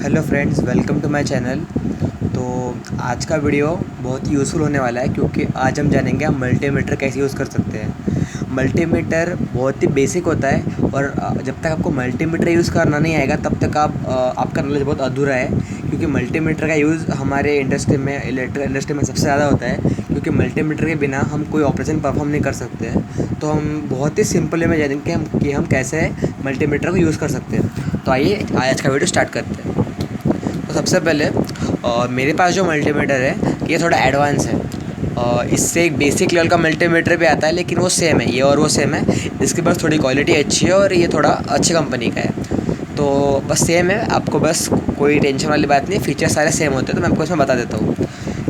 Hello friends, welcome to my channel. तो आज का वीडियो बहुत ही यूज़फुल होने वाला है क्योंकि आज हम जानेंगे हम मल्टीमीटर कैसे यूज़ कर सकते हैं। मल्टीमीटर बहुत ही बेसिक होता है और जब तक आपको मल्टीमीटर यूज़ करना नहीं आएगा तब तक आपका नॉलेज बहुत अधूरा है, क्योंकि मल्टीमीटर का यूज़ हमारे इंडस्ट्री में, इलेक्ट्रिक इंडस्ट्री में सबसे ज़्यादा होता है। क्योंकि मल्टीमीटर के बिना हम कोई ऑपरेशन परफॉर्म नहीं कर सकते हैं। तो हम बहुत ही सिंपल वे में जानेंगे कि हम कैसे मल्टीमीटर को यूज़ कर सकते हैं। तो आइए आज का वीडियो स्टार्ट करते हैं। तो सबसे पहले मेरे पास जो मल्टीमीटर है ये थोड़ा एडवांस है। इससे एक बेसिक लेवल का मल्टीमीटर भी आता है, लेकिन वो सेम है, ये और वो सेम है। इसके पास थोड़ी क्वालिटी अच्छी है और ये थोड़ा अच्छी कंपनी का है। तो बस सेम है, आपको बस कोई टेंशन वाली बात नहीं, फीचर्स सारे सेम होते हैं। तो मैं आपको इसमें बता देता हूँ।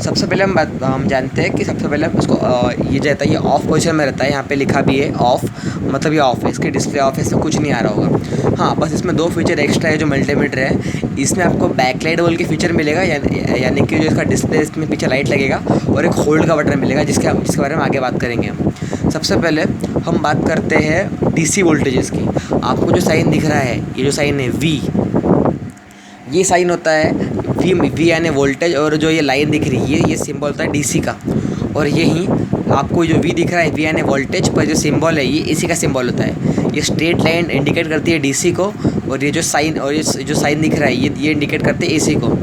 सबसे पहले हम जानते हैं कि सबसे पहले हम इसको ये जो रहता है ये ऑफ़ पोजीशन में रहता है। यहाँ पे लिखा भी है ऑफ़, मतलब ये ऑफ़ है, इसकी डिस्प्ले ऑफ है, इसमें कुछ नहीं आ रहा होगा। हाँ, बस इसमें दो फीचर एक्स्ट्रा है जो मल्टीमीटर है। इसमें आपको बैकलाइट बोल के फीचर मिलेगा, यानी कि जो इसका डिस्प्ले, इसमें पीछे लाइट लगेगा और एक होल्ड का बटन मिलेगा, जिसके बारे में आगे बात करेंगे हम। सबसे पहले हम बात करते हैं डीसी वोल्टेजेस की। आपको जो साइन दिख रहा है, ये जो साइन है वी, ये साइन होता है वी यानी वोल्टेज, और जो ये लाइन दिख रही है ये सिंबल होता है डीसी का। और यही आपको जो वी दिख रहा है वी यानी वोल्टेज पर जो सिंबल है ये इसी का सिंबल होता है। ये स्ट्रेट लाइन इंडिकेट करती है डीसी को, और ये जो साइन दिख रहा है ये इंडिकेट करते हैं एसी को।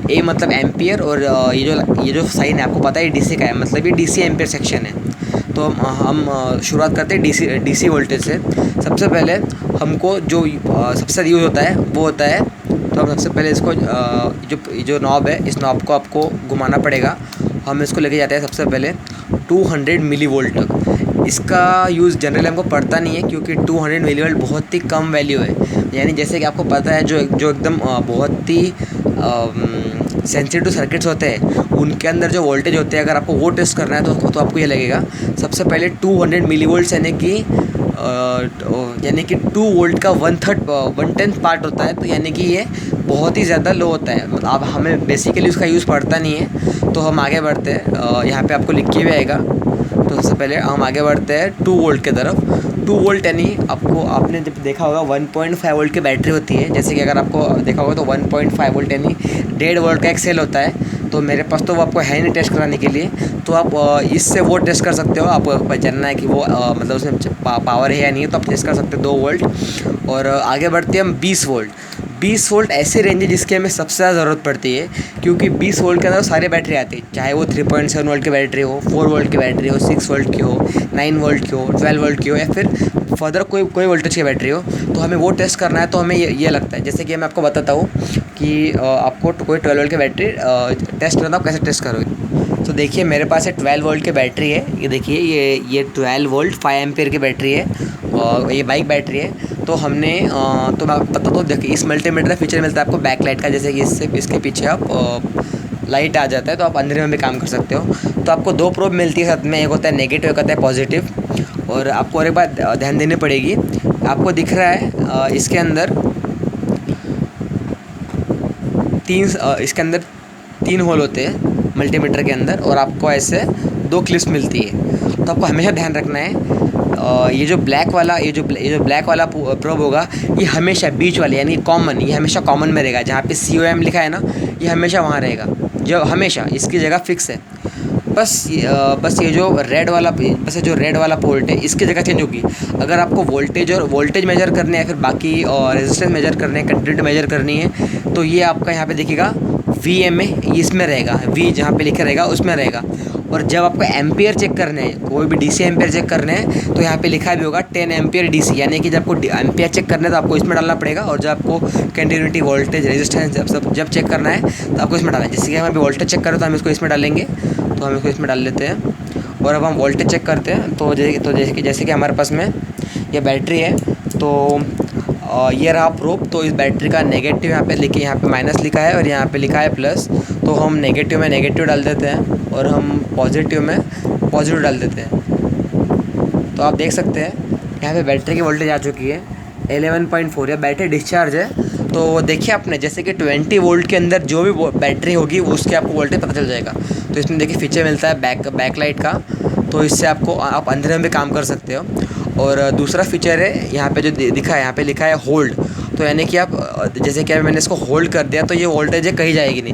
ए मतलब एम्पियर, और ये जो साइन है आपको पता है डीसी का है, मतलब ये डीसी एम्पियर सेक्शन है। तो हम शुरुआत करते हैं डीसी वोल्टेज से। सबसे पहले हमको जो सबसे ज़्यादा यूज़ होता है वो होता है, तो हम सबसे पहले इसको जो नॉब है, इस नॉब को आपको घुमाना पड़ेगा। हम इसको लेके जाते हैं सबसे पहले 200 मिली वोल्ट तक। इसका यूज़ जनरली हमको पड़ता नहीं है, क्योंकि 200 मिली वोल्ट बहुत ही कम वैल्यू है। यानी जैसे कि आपको पता है जो एकदम बहुत ही सेंसिटिव सर्किट्स होते हैं उनके अंदर जो वोल्टेज होते हैं, अगर आपको वो टेस्ट करना है तो आपको ये लगेगा। सबसे पहले 200 मिली वोल्ट यानी कि 2 वोल्ट का 1/10 पार्ट होता है। तो यानी कि ये बहुत ही ज़्यादा लो होता है। मतलब अब हमें बेसिकली उसका यूज़ पड़ता नहीं है। तो हम आगे बढ़ते हैं, यहाँ पे आपको लिख के भी आएगा। तो सबसे पहले हम आगे बढ़ते हैं 2 वोल्ट की तरफ। 2 वोल्ट यानी आपने जब देखा होगा 1.5 वोल्ट की बैटरी होती है। जैसे कि अगर आपको देखा होगा तो 1.5 वोल्ट यानी 1.5 वोल्ट का एक सेल होता है। तो मेरे पास तो वो आपको है नहीं टेस्ट कराने के लिए, तो आप इससे वो टेस्ट कर सकते हो। आपको जानना है कि वो मतलब उसमें पावर है या नहीं है, तो आप टेस्ट कर सकते हो 2 वोल्ट। और आगे बढ़ते हैं हम 20 वोल्ट। 20 वोल्ट ऐसी रेंज है जिसकी हमें सबसे ज़्यादा ज़रूरत पड़ती है, क्योंकि 20 वोल्ट के अंदर सारी बैटरी आती है, चाहे वो 3.7 वोल्ट की बैटरी हो, 4 वोल्ट की बैटरी हो, 6 वोल्ट की हो, 9 वोल्ट की हो, 12 वोल्ट की हो, या फिर फर्दर कोई वोल्टेज की बैटरी हो। तो हमें वो टेस्ट करना है, तो हमें ये लगता है। जैसे कि मैं आपको बताता हूँ कि आपको कोई 12 वोल्ट की बैटरी टेस्ट करना, आप कैसे टेस्ट करोगे। तो देखिए मेरे पास 12 वोल्ट की बैटरी है। ये देखिए ये 12 वोल्ट 5 एम्पियर की बैटरी है, और ये बाइक बैटरी है। तो हमने तो मैं आपको बताता हूँ। देखिए इस मल्टीमीटर का फीचर मिलता है आपको बैकलाइट का, जैसे कि इसके पीछे आप लाइट आ जाता है, तो आप अंधेरे में भी काम कर सकते हो। तो आपको 2 प्रोब मिलती है साथ में, एक होता है नेगेटिव, एक होता है पॉजिटिव। और आपको और एक बात ध्यान देनी पड़ेगी, आपको दिख रहा है इसके अंदर इसके अंदर 3 होल होते हैं मल्टीमीटर के अंदर, और आपको ऐसे 2 क्लिप्स मिलती है। तो आपको हमेशा ध्यान रखना है ये जो ब्लैक वाला प्रोब होगा, ये हमेशा बीच वाले यानी कॉमन, ये हमेशा कॉमन में रहेगा। जहाँ पे COM लिखा है ना, ये हमेशा वहाँ रहेगा, जो हमेशा इसकी जगह फिक्स है। बस ये जो रेड वाला पोर्ट है, इसकी जगह चेंज होगी। अगर आपको वोल्टेज मेजर करने हैं, फिर बाकी रेजिस्टेंस मेजर करने हैं, कंटिन्यूटी मेजर करनी है, तो ये आपका यहाँ पे दिखेगा VMA, इसमें रहेगा, V जहाँ पे लिखा रहेगा उसमें रहेगा। और जब आपको एम्पियर चेक करने हैं, कोई भी DC एम्पियर चेक करने हैं, तो यहाँ पे लिखा भी होगा 10 एम्पियर DC, यानी कि जब आपको एम्पियर चेक करना है तो आपको इसमें डालना पड़ेगा। और जब आपको कंटिन्यूटी, वोल्टेज, रेजिस्टेंस जब चेक करना है तो आपको इसमें डालना है। जैसे कि हम अभी वोल्टेज चेक करें तो हम इसको इसमें डालेंगे, तो हम इसको इसमें डाल लेते हैं। और अब हम वोल्टेज चेक करते हैं, तो जैसे कि हमारे पास में ये बैटरी है, तो ये रहा प्रूफ। तो इस बैटरी का नेगेटिव यहाँ पे माइनस लिखा है और यहाँ पे लिखा है प्लस। तो हम नेगेटिव में नेगेटिव डाल देते हैं और हम पॉजिटिव में पॉजिटिव डाल देते हैं। तो आप देख सकते हैं यहाँ पे बैटरी की वोल्टेज आ चुकी है 11.4, या बैटरी डिस्चार्ज है। तो देखिए आपने, जैसे कि 20 वोल्ट के अंदर जो भी बैटरी होगी वो उसके आपको वोल्टेज पता चल जाएगा। तो इसमें देखिए फीचर मिलता है बैकलाइट का, तो इससे आप अंधेरे में भी काम कर सकते हो। और दूसरा फीचर है यहाँ पे जो दिखा है, यहाँ पे लिखा है होल्ड। तो तो यानी कि आप जैसे कि मैंने इसको होल्ड कर दिया तो ये वोल्टेज है कहीं जाएगी नहीं,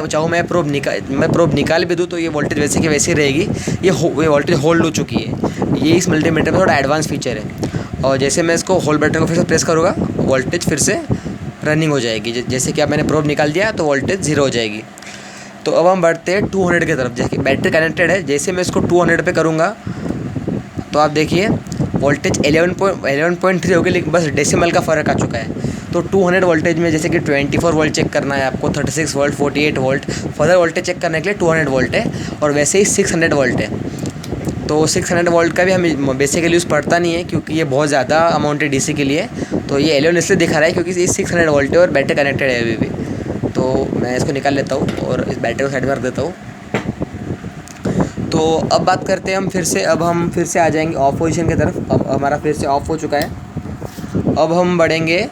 चाहूँ मैं प्रोब निकाल भी दूँ तो ये वोल्टेज वैसे की वैसे रहेगी। ये वोल्टेज होल्ड हो चुकी है। ये इस मल्टीमीटर में थोड़ा एडवांस फीचर है। और जैसे मैं इसको होल्ड बटन को फिर से प्रेस करूँगा, वोल्टेज फिर से रनिंग हो जाएगी। जैसे कि अब मैंने प्रोब निकाल दिया तो वोल्टेज 0 हो जाएगी। तो अब हम बढ़ते हैं 200 की तरफ। जैसे बैटरी कनेक्टेड है, जैसे मैं इसको 200 पे करूँगा तो आप देखिए वोल्टेज 11.3 होगी, लेकिन बस डेसिमल का फ़र्क आ चुका है। तो 200 वोल्टेज में जैसे कि 24 वोल्ट चेक करना है आपको, 36 volt, 48 volt, further voltage check करने के लिए 200 वोल्ट है। और वैसे ही 600 वोल्ट है। तो 600 वोल्ट का भी हमें बेसिकली यूज़ पड़ता नहीं है क्योंकि ये बहुत ज़्यादा अमाउंट है डीसी के लिए। तो ये 11 इसलिए दिखा रहा है क्योंकि ये 600 वोल्ट है और बैटरी कनेक्टेड है अभी भी। तो मैं इसको निकाल लेता हूँ और इस बैटरी को साइड में रख देता हूँ। तो अब बात करते हैं हम फिर से आ जाएंगे ऑफ पोजीशन की तरफ। अब हमारा फिर से ऑफ हो चुका है। अब हम बढ़ेंगे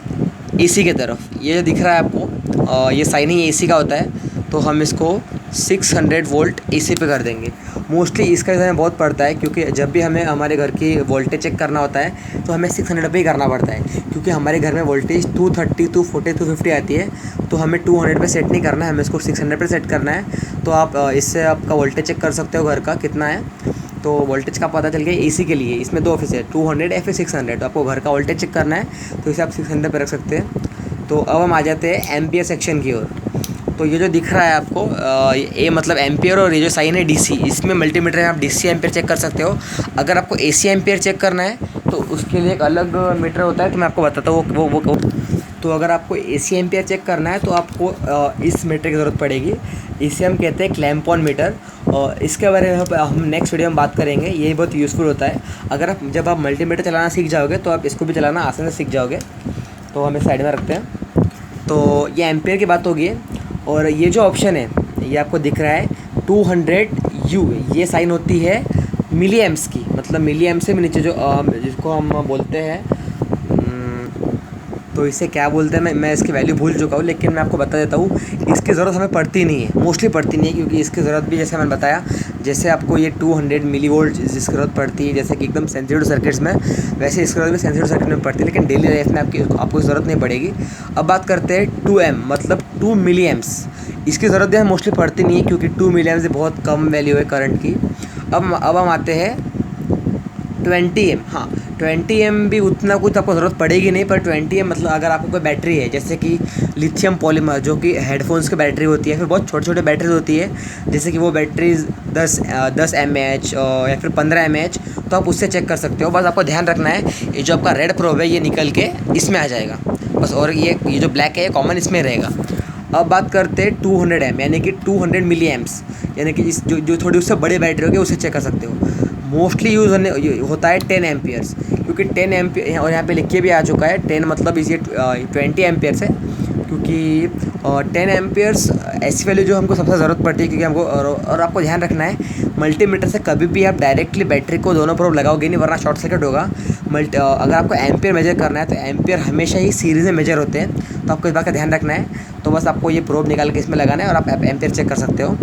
एसी की तरफ। ये जो दिख रहा है आपको, ये साइनिंग एसी का होता है। तो हम इसको 600 वोल्ट एसी पे कर देंगे। मोस्टली इसका हमें बहुत पड़ता है क्योंकि जब भी हमें हमारे घर की वोल्टेज चेक करना होता है तो हमें 600 पे ही करना पड़ता है, क्योंकि हमारे घर में वोल्टेज 230, 240, 250 आती है। तो हमें 200 पे सेट नहीं करना है, हमें इसको 600 पे सेट करना है। तो आप इससे आपका वोल्टेज चेक कर सकते हो घर का कितना है। तो वोल्टेज का पता चल गया एसी के लिए। इसमें 2 ऑप्शन है, 200 या फिर 600। तो आपको घर का वोल्टेज चेक करना है तो इसे आप 600 पे रख सकते हैं। तो अब हम आ जाते हैं एम्पियर सेक्शन की ओर। तो ये जो दिख रहा है आपको, ये मतलब एम्पियर, और ये जो साइन है डीसी, इसमें मल्टीमीटर में आप डीसी एम्पियर चेक कर सकते हो। अगर आपको एसी एम्पियर चेक करना है तो उसके लिए एक अलग मीटर होता है, तो मैं आपको बताता हूँ वो। तो अगर आपको एसी एम्पियर चेक करना है तो आपको इस मीटर की ज़रूरत पड़ेगी। इसे हम कहते हैं क्लैंप ऑन मीटर। और इसके बारे में हम नेक्स्ट वीडियो में बात करेंगे। ये बहुत यूज़फुल होता है। जब आप मल्टीमीटर चलाना सीख जाओगे तो आप इसको भी चलाना आसानी से सीख जाओगे। तो हम इस साइड में रखते हैं। तो ये एम्पियर की बात होगी। और ये जो ऑप्शन है ये आपको दिख रहा है 200U, ये साइन होती है मिली एम्प्स की, मतलब मिली एम्प्स से भी नीचे जो जिसको हम बोलते हैं, तो इसे क्या बोलते हैं मैं इसकी वैल्यू भूल चुका हूँ, लेकिन मैं आपको बता देता हूँ। इसकी ज़रूरत हमें पड़ती नहीं है, मोस्टली पड़ती नहीं है, क्योंकि इसकी ज़रूरत भी जैसे मैंने बताया, जैसे आपको ये 200 मिली वोल्ट जिसकी ज़रूरत पड़ती है जैसे कि एकदम सेंसिटिव सर्किट्स में, वैसे इसकी ज़रूरत भी सेंसिटिव सर्किट में पड़ती है, लेकिन डेली लाइफ में आपको ज़रूरत नहीं पड़ेगी। अब बात करते हैं 2M मतलब 2 मिली एम्प्स। इसकी ज़रूरत भी हमें मोस्टली पड़ती नहीं है क्योंकि 2 मिली एम्प्स बहुत कम वैल्यू है करंट की। अब हम आते हैं 20M। हाँ, 20M भी उतना कुछ आपको ज़रूरत पड़ेगी नहीं, पर 20M मतलब अगर आपको कोई बैटरी है जैसे कि लिथियम पॉलीमर, जो कि हेडफोन्स की बैटरी होती है, फिर बहुत छोटे छोटे बैटरीज होती है, जैसे कि वो बैटरीज 10 mAh या फिर 15 mAh, तो आप उससे चेक कर सकते हो। बस आपको ध्यान रखना है ये जो आपका रेड प्रोब है ये निकल के इसमें आ जाएगा बस, और ये जो ब्लैक है ये कॉमन इसमें रहेगा। अब बात करते हैं 200M यानी कि 200 मिली एम्प्स, यानी कि जो थोड़ी उससे बड़ी बैटरी होगी उसे चेक कर सकते हो। मोस्टली यूज़ होता है 10 एम्पियर्स, क्योंकि 10 एम्पियर, और यहाँ पे लिख के भी आ चुका है 10 मतलब इसे 20 एम्पियर्स है, क्योंकि 10 एम्पियर्स ऐसी वैल्यू जो हमको सबसे ज़रूरत पड़ती है, क्योंकि हमको और आपको ध्यान रखना है मल्टीमीटर से कभी भी आप डायरेक्टली बैटरी को दोनों प्रोब लगाओगे नहीं, वरना शॉर्ट सर्किट होगा। अगर आपको एम्पियर मेजर करना है तो एम्पियर हमेशा ही सीरीज़ में मेजर होते हैं, तो आपको इस बात का ध्यान रखना है। तो बस आपको ये प्रोब निकाल के इसमें लगाना है और आप एम्पियर चेक कर सकते हो।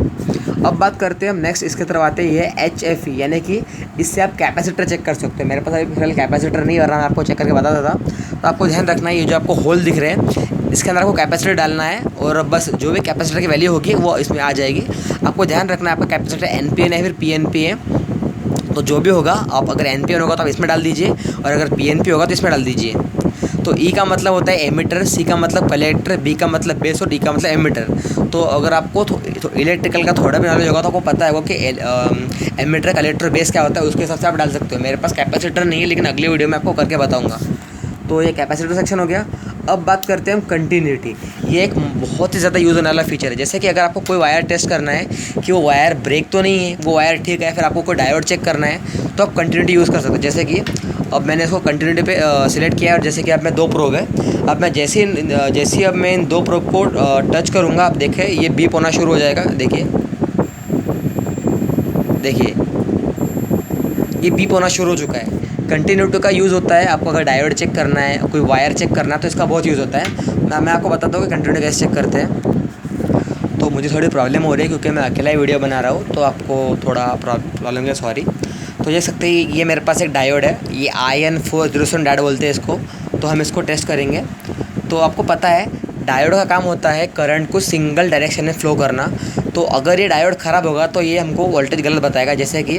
अब बात करते हैं हम नेक्स्ट, इसके तरफ आते हैं, ये है HFE, यानी कि इससे आप कैपेसिटर चेक कर सकते हो। मेरे पास अभी फिलहाल कैपेसिटर नहीं, वरना मैं आपको चेक करके बताता था। तो आपको ध्यान रखना है ये जो आपको होल दिख रहे हैं इसके अंदर आपको कैपेसिटर डालना है, और बस जो भी कैपेसिटर की वैल्यू होगी वो इसमें आ जाएगी। आपको ध्यान रखना है आपका कैपेसिटर NPN है फिर PNP है, तो जो भी होगा आप, अगर NPN होगा तो आप इसमें डाल दीजिए, और अगर PNP होगा तो इसमें डाल दीजिए। तो E का मतलब होता है एमिटर, C का मतलब कलेक्टर, B का मतलब बेस और D का मतलब एमिटर। तो अगर आपको इलेक्ट्रिकल का थोड़ा भी नॉलेज होगा तो आपको पता होगा कि एमिटर, कलेक्टर, बेस क्या होता है, उसके हिसाब से आप डाल सकते हो। मेरे पास कैपेसिटर नहीं है, लेकिन अगली वीडियो में आपको करके बताऊँगा। तो ये कैपेसिटर सेक्शन हो गया। अब बात करते हैं हम कंटिन्यूटी। ये एक बहुत ही ज़्यादा यूज़ होने वाला फीचर है। जैसे कि अगर आपको कोई वायर टेस्ट करना है कि वो वायर ब्रेक तो नहीं है, वो वायर ठीक है, फिर आपको कोई डायोड चेक करना है, तो आप कंटिन्यूटी यूज़ कर सकते हो। जैसे कि अब मैंने इसको कंटिन्यूटी पे सिलेक्ट किया, और जैसे कि अब मैं 2 प्रोब है, अब मैं जैसे ही अब मैं इन 2 प्रोब को टच करूँगा, आप देखें ये बीप होना शुरू हो जाएगा। देखिए ये बीप होना शुरू हो चुका है। कंटिन्यूटी का यूज़ होता है आपको अगर डायोड चेक करना है, कोई वायर चेक करना है, तो इसका बहुत यूज़ होता है। मैं आपको बताता हूँ कि कंटिन्यूटी कैसे चेक करते हैं। तो मुझे थोड़ी प्रॉब्लम हो रही है क्योंकि मैं अकेला ही वीडियो बना रहा हूँ, तो आपको थोड़ा प्रॉब्लम है, सॉरी। तो देख सकते हैं ये मेरे पास एक डायोड है, ये IN407 डायोड बोलते हैं इसको। तो हम इसको टेस्ट करेंगे। तो आपको पता है डायोड का काम होता है करंट को सिंगल डायरेक्शन में फ़्लो करना। तो अगर ये डायोड ख़राब होगा तो ये हमको वोल्टेज गलत बताएगा। जैसे कि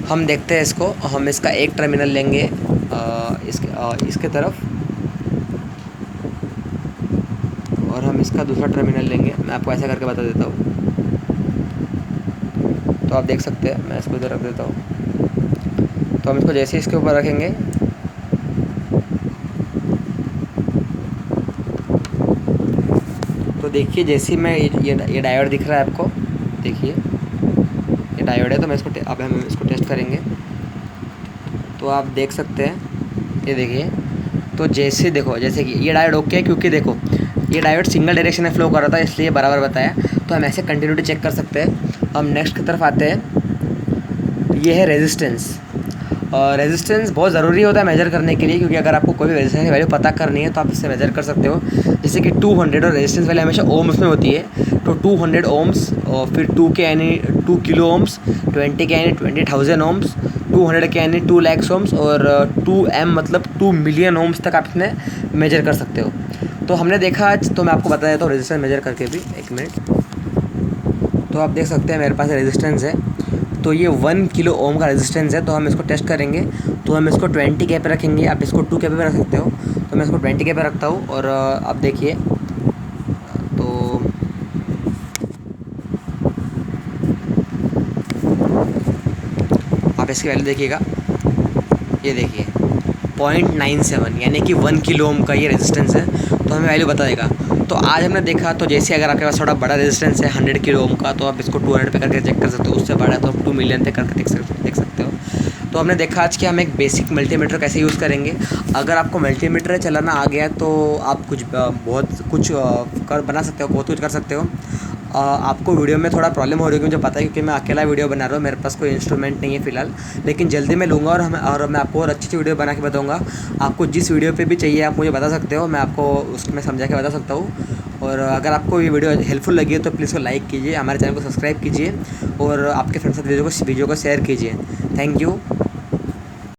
हम देखते हैं इसको, हम इसका एक टर्मिनल लेंगे इसके तरफ, और हम इसका दूसरा टर्मिनल लेंगे। मैं आपको ऐसा करके बता देता हूँ। तो आप देख सकते हैं, मैं इसको इधर रख देता हूँ। तो हम इसको जैसे इसके ऊपर रखेंगे तो देखिए, जैसे मैं ये डायोड दिख रहा है आपको, देखिए ये डायोड है। तो मैं इसको अब हम इसको टेस्ट करेंगे। तो आप देख सकते हैं, ये देखिए। तो जैसे देखो, जैसे कि ये डायोड ओके है, क्योंकि देखो ये डायोड सिंगल डायरेक्शन में फ़्लो कर रहा था, इसलिए बराबर बताया। तो हम ऐसे कंटिन्यूटी चेक कर सकते हैं। हम नेक्स्ट की तरफ आते हैं। ये है रेजिस्टेंस। रेजिस्टेंस बहुत ज़रूरी होता है मेजर करने के लिए, क्योंकि अगर आपको कोई भी रेजिस्टेंस की वैल्यू पता करनी है तो आप इससे मेजर कर सकते हो। जैसे कि 200 और रेजिस्टेंस वैल्यू हमेशा ओम्स में होती है। तो 200 ओम्स, और फिर 2 के यानी 2 किलो ओम्स, 20 के यानी 20,000 ओम्स, 200 के यानी 2 लाख ओम्स, और 2M मतलब 2 मिलियन ओम्स तक आप इसमें मेजर कर सकते हो। तो हमने देखा आज, तो मैं आपको बता देता हूँ रेजिस्टेंस मेजर करके भी। एक मिनट। तो आप देख सकते हैं मेरे पास रेजिस्टेंस है। तो ये 1 किलो ओम का रेजिस्टेंस है। तो हम इसको टेस्ट करेंगे। तो हम इसको 20 के पे रखेंगे। आप इसको 2 के पे रख सकते हो। तो मैं इसको 20 के पे रखता हूँ। और आप देखिए, तो आप इसकी वैल्यू देखिएगा, ये देखिए 0.97 यानी कि 1 किलो ओम का ये रेजिस्टेंस है। तो हमें वैल्यू बता देगा। तो आज हमने देखा, तो जैसे अगर आपके पास थोड़ा बड़ा रेजिस्टेंस है 100 किलो ओम का, तो आप इसको 200 पे करके चेक कर सकते हो। उससे बड़ा है तो आप 2 मिलियन पे करके देख सकते हो। तो हमने देखा आज कि हम एक बेसिक मल्टीमीटर कैसे यूज़ करेंगे। अगर आपको मल्टीमीटर चलाना आ गया तो आप बहुत कुछ बना सकते हो, बहुत कुछ कर सकते हो। आपको वीडियो में थोड़ा प्रॉब्लम हो रही है, मुझे पता है, क्योंकि मैं अकेला वीडियो बना रहा हूँ, मेरे पास कोई इंस्ट्रूमेंट नहीं है फ़िलहाल। लेकिन जल्दी मैं लूँगा, और मैं आपको और अच्छी वीडियो बना के बताऊँगा। आपको जिस वीडियो पे भी चाहिए आप मुझे बता सकते हो, मैं आपको उसमें समझा के बता सकता हूँ। और अगर आपको ये वीडियो हेल्पफुल लगी है तो प्लीज़ को लाइक कीजिए, हमारे चैनल को सब्सक्राइब कीजिए, और आपके फ्रेंड्स के साथ वीडियो को शेयर कीजिए। Thank you.